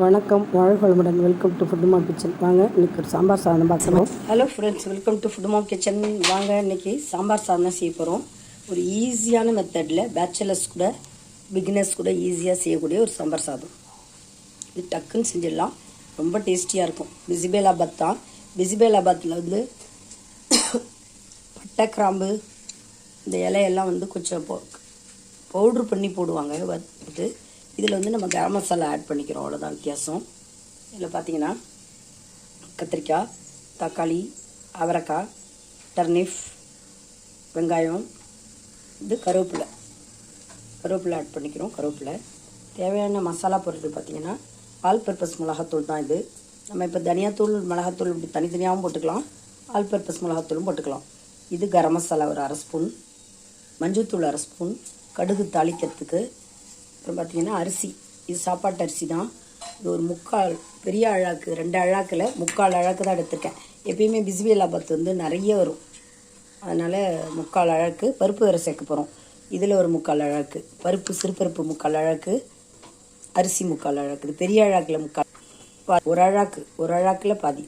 வணக்கம், வாழ்க வளமுடன். Welcome to Food Mom Kitchen. வாங்க இன்றைக்கி ஒரு சாம்பார் சாதம் பார்க்கலாம். Hello friends, welcome to Food Mom Kitchen. வாங்க இன்றைக்கி சாம்பார் சாதம் தான் செய்ய போகிறோம். ஒரு ஈஸியான மெத்தடில் பேச்சுலர்ஸ் கூட பிகினர்ஸ் கூட ஈஸியாக செய்யக்கூடிய ஒரு சாம்பார் சாதம். இது டக்குன்னு செஞ்சிடலாம், ரொம்ப டேஸ்டியாக இருக்கும். பிசிபேலாபாத் தான். பிசிபேலாபாத்தில் வந்து பட்டை கிராம்பு இந்த இலையெல்லாம் வந்து கொஞ்சம் பவுட்ரு பண்ணி போடுவாங்க. வந்து இதில் வந்து நம்ம கரம் மசாலா ஆட் பண்ணிக்கிறோம், அவ்வளோதான் வித்தியாசம். இதில் பார்த்திங்கன்னா கத்திரிக்காய், தக்காளி, அவரைக்காய், டர்னிப், வெங்காயம், இது கருவேப்பிலை ஆட் பண்ணிக்கிறோம். கருவேப்பிலை தேவையான மசாலா பொருட்கள் பார்த்திங்கன்னா ஆல் பர்பஸ் மிளகாத்தூள் தான் இது. நம்ம இப்போ தனியாத்தூள் மிளகாத்தூள் இப்படி தனித்தனியாகவும் போட்டுக்கலாம், ஆல் பர்பஸ் மிளகாத்தூளும் போட்டுக்கலாம். இது கரம் மசாலா ஒரு அரை ஸ்பூன், மஞ்சள்தூள் அரை ஸ்பூன், கடுகு தாளிக்கிறதுக்கு. அப்புறம் பார்த்திங்கன்னா அரிசி, இது சாப்பாட்டு அரிசி தான். இது ஒரு முக்கால், பெரிய அழாக்கு 2 அழாக்கில் முக்கால் அழாக்கு தான் எடுத்திருக்கேன். எப்பயுமே பிசிபேலாபாத் வந்து நிறைய வரும், அதனால் முக்கால் அழாக்கு. பருப்பு வேறு சேர்க்க போகிறோம். இதில் ஒரு முக்கால் அழாக்கு பருப்பு, சிறுபருப்பு முக்கால் அழாக்கு, அரிசி முக்கால் அழாக்கு. இது பெரிய அழாக்கில் முக்கால், ஒரு அழாக்கில் பாதி,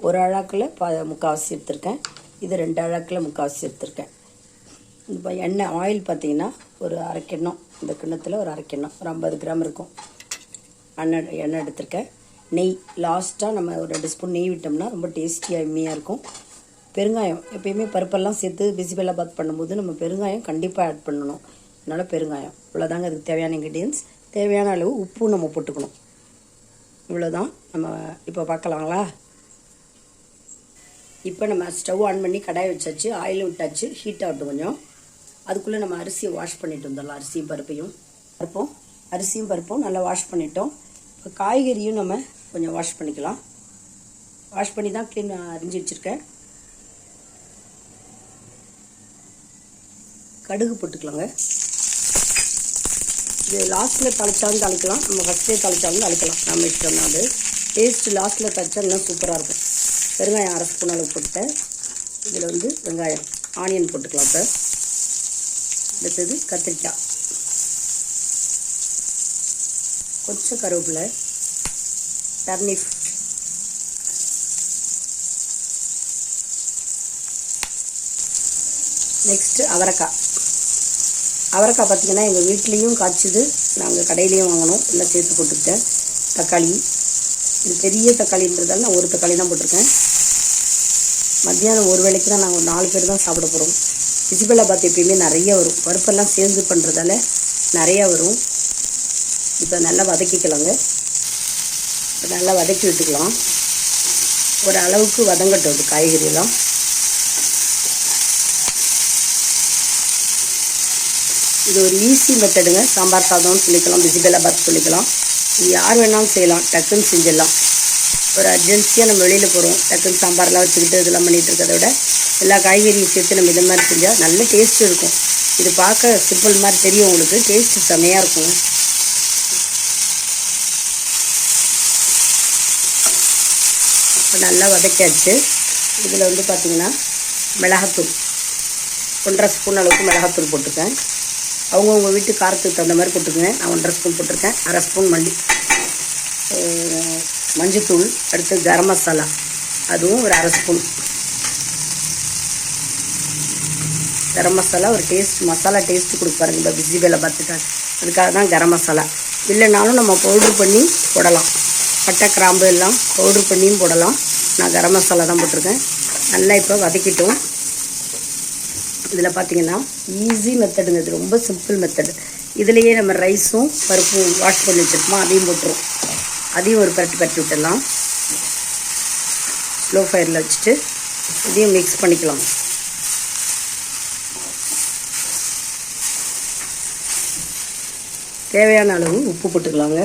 ஒரு அழாக்கில் முக்கால்வாசி எடுத்திருக்கேன். இது 2 அழாக்கில் முக்கால்வாசி எடுத்திருக்கேன். இப்போ எண்ணெய் ஆயில் பார்த்திங்கன்னா ஒரு அரை கிண்ணம், இந்த கிண்ணத்தில் ஒரு அரை கிண்ணம், ஒரு 50 கிராம் இருக்கும் எண்ணெய் எடுத்திருக்கேன். நெய் லாஸ்ட்டாக நம்ம ஒரு 2 ஸ்பூன் நெய் விட்டோம்னா ரொம்ப டேஸ்டியாக எம்மியாக இருக்கும். பெருங்காயம், எப்பயுமே பருப்பெல்லாம் சேர்த்து பிசிபேலாபாத் பண்ணும்போது நம்ம பெருங்காயம் கண்டிப்பாக ஆட் பண்ணணும். அதனால் பெருங்காயம் இவ்வளோதாங்க. அதுக்கு தேவையான இன்க்ரீடியன்ஸ். தேவையான அளவு உப்பு நம்ம போட்டுக்கணும். இவ்வளோதான். நம்ம இப்போ பார்க்கலாங்களா? இப்போ நம்ம ஸ்டவ் ஆன் பண்ணி கடாயை வச்சாச்சு, ஆயில் விட்டாச்சு, ஹீட் ஆகட்டும் கொஞ்சம். அதுக்குள்ளே நம்ம அரிசியை வாஷ் பண்ணிட்டு வந்துடலாம். அரிசியும் பருப்பும் நல்லா வாஷ் பண்ணிட்டோம். இப்போ காய்கறியும் நம்ம கொஞ்சம் வாஷ் பண்ணிக்கலாம். வாஷ் பண்ணி தான் க்ளீன் அரிஞ்சு வச்சுருக்கேன். கடுகு போட்டுக்கலாங்க. இது லாஸ்ட்டில் தாளித்தாலும் தாளிக்கலாம், நம்ம ஃபஸ்ட்டே தாளித்தாலும் தாளிக்கலாம், நம்ம இஷ்டம் தான். அது டேஸ்ட்டு லாஸ்ட்டில் தாளித்தா இன்னும் சூப்பராக இருக்கும். பெருங்காயம் அரை ஸ்பூன் அளவு போட்டேன். இதில் வந்து வெங்காயம், ஆனியன் போட்டுக்கலாம். இப்போ அடுத்தது கத்திரிக்காய், கொஞ்சம் கருவேப்பிலை, டர்னிப், நெக்ஸ்ட்டு அவரைக்காய் பார்த்திங்கன்னா எங்கள் வீட்லேயும் காய்ச்சிது, நாங்கள் கடையிலையும் வாங்கினோம், எல்லாம் சேர்த்து போட்டுக்கிட்டேன். தக்காளி, இது பெரிய தக்காளின்றதால நான் ஒரு தக்காளி தான் போட்டிருக்கேன். மத்தியானம் ஒரு வேளைக்கு தான் நாங்கள் 4 பேர் தான் சாப்பிட போகிறோம். பிசிபேலாபாத் எப்பயுமே நிறைய வரும், பருப்பெல்லாம் சேர்ந்து பண்ணுறதால நிறையா வரும். இப்போ நல்லா வதக்கிக்கலாங்க. இப்போ நல்லா வதக்கி விட்டுக்கலாம். ஒரு அளவுக்கு வதங்கட்டும் அது காய்கறியெல்லாம். இது ஒரு ஈஸி மெத்தடுங்க. சாம்பார் சாதம்னு சொல்லிக்கலாம், பிசிபேலாபாத் சொல்லிக்கலாம். இது யார் வேணாலும் செய்யலாம், டக்குன்னு செஞ்சிடலாம். ஒரு அர்ஜென்சியாக நம்ம வெளியில் போகிறோம், டக்குன்னு சாம்பார்லாம் வச்சுக்கிட்டு இதெல்லாம் பண்ணிகிட்டு இருக்கிறத விட எல்லா காய்கறியும் சேர்த்து நம்ம இதை மாதிரி செஞ்சால் நல்ல டேஸ்ட்டு இருக்கும். இது பார்க்க சிம்பிள் மாதிரி தெரியும், உங்களுக்கு டேஸ்ட்டு செமையாக இருக்கும். இப்போ நல்லா வதக்கியாச்சு. இதில் வந்து பார்த்திங்கன்னா மிளகாத்தூள் 1.5 ஸ்பூன் அளவுக்கு மிளகாத்தூள் போட்டிருக்கேன். அவங்கவுங்க வீட்டு காரத்துக்கு தகுந்த மாதிரி போட்டுக்கோங்க. நான் 1.5 ஸ்பூன் போட்டிருக்கேன். அரை ஸ்பூன் மஞ்சத்தூள். அடுத்து கரம் மசாலா, அதுவும் ஒரு அரை ஸ்பூன். கரம் மசாலா ஒரு மசாலா டேஸ்ட்டு கொடுப்பாருங்க இந்த பிசிபேலாபாத்துக்கு, அதுக்காக தான் கரம் மசாலா. இல்லைனாலும் நம்ம பவுட்ரு பண்ணி போடலாம், பட்டை கிராம்பு எல்லாம் பவுட்ரு பண்ணியும் போடலாம். நான் கரம் மசாலா தான் போட்டிருக்கேன். நல்லா இப்போ வதக்கிட்டோம். இதில் பார்த்திங்கன்னா ஈஸி மெத்தடுங்க, இது ரொம்ப சிம்பிள் மெத்தடு. இதுலேயே நம்ம ரைஸும் பருப்பும் வாஷ் பண்ணி வச்சுருக்கோம், அதையும் போட்டுரும். அதையும் ஒரு பரட்டி விட்டுடலாம். ஸ்லோ ஃபயரில் வச்சுட்டு இதையும் மிக்ஸ் பண்ணிக்கலாம். தேவையான அளவு உப்பு போட்டுக்கலாங்க.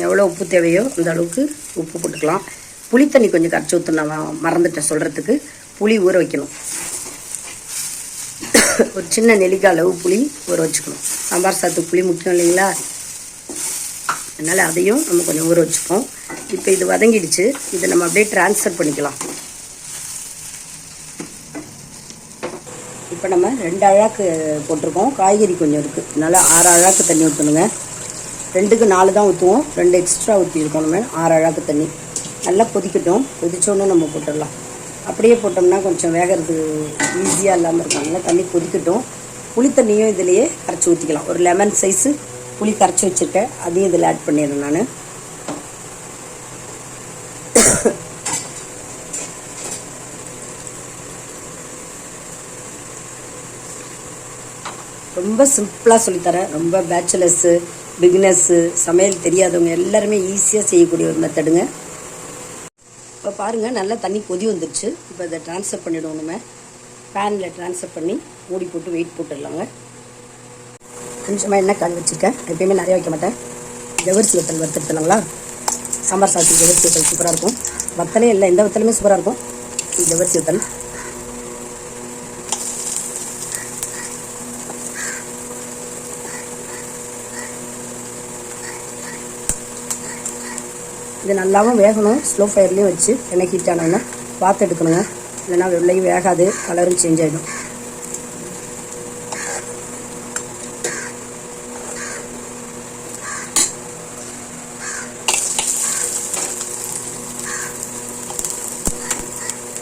எவ்வளோ உப்பு தேவையோ அந்த அளவுக்கு உப்பு போட்டுக்கலாம். புளி தண்ணி கொஞ்சம் கரைச்சி ஊற்ற நான் மறந்துட்டேன் சொல்கிறதுக்கு. புளி ஊற வைக்கணும். ஒரு சின்ன நெல்லிக்காய் அளவு புளி ஊற வச்சுக்கணும். சாம்பார் சாதத்துக்கு புளி முக்கியம் இல்லைங்களா, அதனால் அதையும் நம்ம கொஞ்சம் ஊற வச்சுப்போம். இப்போ இது வதங்கிடுச்சு, இதை நம்ம அப்படியே ட்ரான்ஸ்ஃபர் பண்ணிக்கலாம். இப்போ நம்ம 2 அழாக்கு போட்டிருக்கோம், காய்கறி கொஞ்சம் இருக்குது, அதனால் 6 அழாக்கு தண்ணி ஊற்றணுங்க. 2க்கு 4 தான் ஊற்றுவோம், 2 எக்ஸ்ட்ரா ஊற்றிருக்கோம். நம்ம 6 அழகு தண்ணி நல்லா கொதிக்கட்டும். கொதிச்சோன்னு நம்ம போட்டுடலாம். அப்படியே போட்டோம்னா கொஞ்சம் வேகிறது ஈஸியாக இல்லாமல் இருக்காங்க. தண்ணி கொதிக்கட்டும். புளி தண்ணியும் இதிலையே கரைச்சி ஊற்றிக்கலாம். ஒரு லெமன் சைஸு புளி கரைச்சி வச்சுருக்கேன், அதையும் இதில் ஆட் பண்ணிடுறேன் நான். ரொம்ப சிம்பிளாக சொல்லித்தரேன். ரொம்ப பேச்சுலர்ஸு, பிகினர்ஸு, சமையல் தெரியாதவங்க எல்லாருமே ஈஸியாக செய்யக்கூடிய ஒரு மெத்தடுங்க. இப்போ பாருங்கள், நல்லா தண்ணி கொதி வந்துடுச்சு. இப்போ இதை ட்ரான்ஸ்ஃபர் பண்ணிவிடுவோம். நம்ம பேனில் ட்ரான்ஸ்ஃபர் பண்ணி மூடி போட்டு வெயிட் போட்டுடலாங்க. கொஞ்சமாக எண்ணெய் கால் வச்சுருக்கேன், எப்பயுமே நிறைய வைக்க மாட்டேன். ஜவ்வரிசி வத்தல் வறுத்துடுத்துலாங்களா? சாம்பார் சாதத்துக்கு ஜவ்வரிசி வத்தல் சூப்பராக இருக்கும். வத்தலே இல்லை, எந்த வத்தலுமே சூப்பராக இருக்கும். ஜவ்வரிசி வத்தல் இது நல்லாவும் வேகணும். ஸ்லோ ஃபயர்லேயும் வச்சு எண்ணெய் ஹீட் ஆனோன்னா பார்த்து எடுக்கணுங்க, இல்லைன்னா வெள்ளையும் வேகாது, கலரும் சேஞ்ச் ஆகிடும்.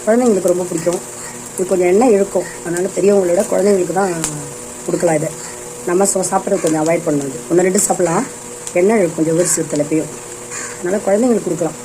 குழந்தைங்களுக்கு ரொம்ப பிடிக்கும். இது கொஞ்சம் எண்ணெய் இழுக்கும், அதனால் பெரியவங்களோட குழந்தைங்களுக்கு தான் கொடுக்கலாம். இதை நம்ம சாப்பிட்றது கொஞ்சம் அவாய்ட் பண்ணணும். இது 1-2 சாப்பிட்லாம், எண்ணெய் இழுக்கும் ஜவ்வரிசி வத்தல் எப்பயும், அதனால் குழந்தைங்களுக்கு கொடுக்கலாம்.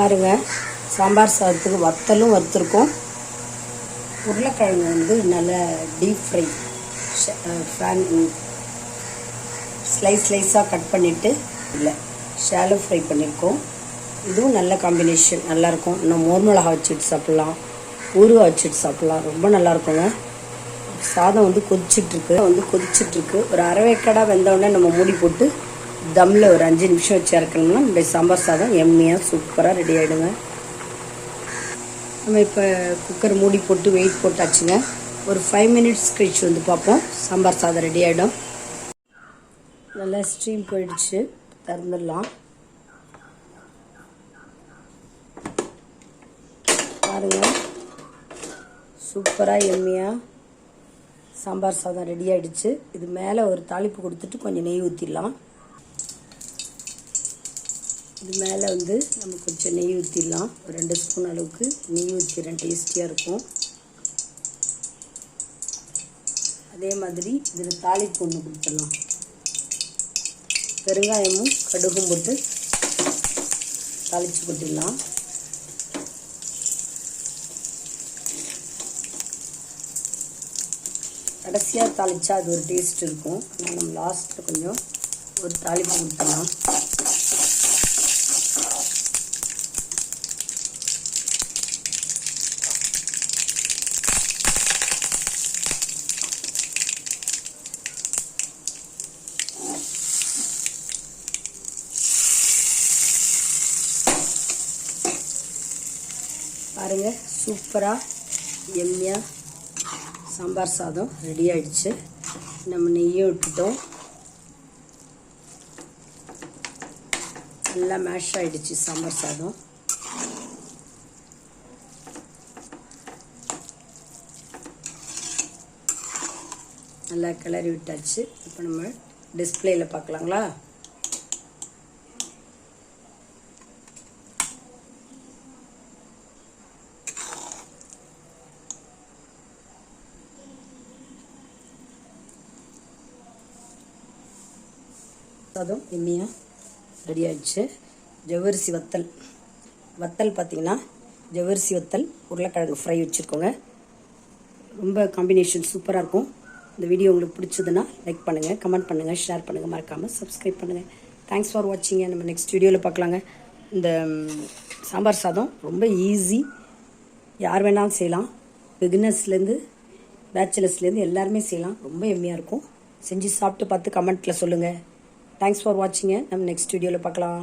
பாருங்கள், சாம்பார் சாதத்துக்கு வத்தலும் வறுத்துருக்கோம். உருளைக்கிழங்கு வந்து நல்ல டீப் ஃப்ரை ஸ்லைஸாக கட் பண்ணிவிட்டு இல்லை ஷாலோ ஃப்ரை பண்ணியிருக்கோம். இதுவும் நல்ல காம்பினேஷன், நல்லாயிருக்கும். இன்னும் மோர் மிளகா வச்சுட்டு சாப்பிட்லாம், ஊறுகாய் வச்சுட்டு சாப்பிட்லாம், ரொம்ப நல்லாயிருக்குங்க. சாதம் வந்து கொதிச்சிட்ருக்கு. ஒரு அரைவேக்காடாக வெந்தவுடனே நம்ம மூடி போட்டு தம்மில் ஒரு 5 நிமிஷம் வச்சு இறக்கணும்னா நம்மளுடைய சாம்பார் சாதம் எம்மியாக சூப்பராக ரெடி ஆகிடுங்க. நம்ம இப்போ குக்கர் மூடி போட்டு வெயிட் போட்டாச்சுங்க. ஒரு 5 மினிட்ஸ் கழிச்சு வந்து பார்ப்போம். சாம்பார் சாதம் ரெடி ஆகிடும். நல்லா ஸ்ட்ரீம் போயிடுச்சு, திறந்துடலாம். பாருங்கள், சூப்பராக எம்மியாக சாம்பார் சாதம் ரெடி ஆகிடுச்சு. இது மேலே ஒரு தாளிப்பு கொடுத்துட்டு கொஞ்சம் நெய் ஊற்றிடலாம். இது மேலே வந்து நம்ம கொஞ்சம் நெய் ஊற்றிடலாம். ஒரு 2 ஸ்பூன் அளவுக்கு நெய் ஊற்றிடுறேன், டேஸ்டியாக இருக்கும். அதே மாதிரி இதில் தாளிப்பு ஒன்று கொடுத்துடலாம். பெருங்காயமும் கடுகும் போட்டு தாளித்து கொட்டிடலாம். கடைசியாக தாளித்தா அது ஒரு டேஸ்ட் இருக்கும். ஆனால் நம்ம லாஸ்ட்டில் கொஞ்சம் ஒரு தாளிப்பு கொடுத்துடலாம். பாருங்கள், சூப்பராக எம்மியாக சாம்பார் சாதம் ரெடி ஆகிடுச்சு. நம்ம நெய்யும் விட்டுட்டோம், நல்லா மேஷ் ஆகிடுச்சு சாம்பார் சாதம். நல்லா கிளறி விட்டாச்சு. இப்போ நம்ம டிஸ்பிளேயில் பார்க்கலாங்களா? சாதம் எம்மியாக ரெடி ஆகிடுச்சு. ஜவ்வரிசி வத்தல் பார்த்திங்கன்னா ஜவ்வரிசி வத்தல் உருளைக்கிழங்கு ஃப்ரை வச்சுருக்கோங்க. ரொம்ப காம்பினேஷன் சூப்பராக இருக்கும். இந்த வீடியோ உங்களுக்கு பிடிச்சதுன்னா லைக் பண்ணுங்கள், கமெண்ட் பண்ணுங்கள், ஷேர் பண்ணுங்கள், மறக்காமல் சப்ஸ்கிரைப் பண்ணுங்கள். Thanks for வாட்சிங்க. நம்ம நெக்ஸ்ட் வீடியோவில் பார்க்கலாங்க. இந்த சாம்பார் சாதம் ரொம்ப ஈஸி, யார் வேணாலும் செய்யலாம். பிகினர்ஸ்லேருந்து பேச்சுலர்ஸ்லேருந்து எல்லாருமே செய்யலாம். ரொம்ப எம்மியாக இருக்கும். செஞ்சு சாப்பிட்டு பார்த்து கமெண்ட்டில் சொல்லுங்கள். Thanks for வாட்சிங்க. நம்ம நெக்ஸ்ட் வீடியோவில் பார்க்கலாம்.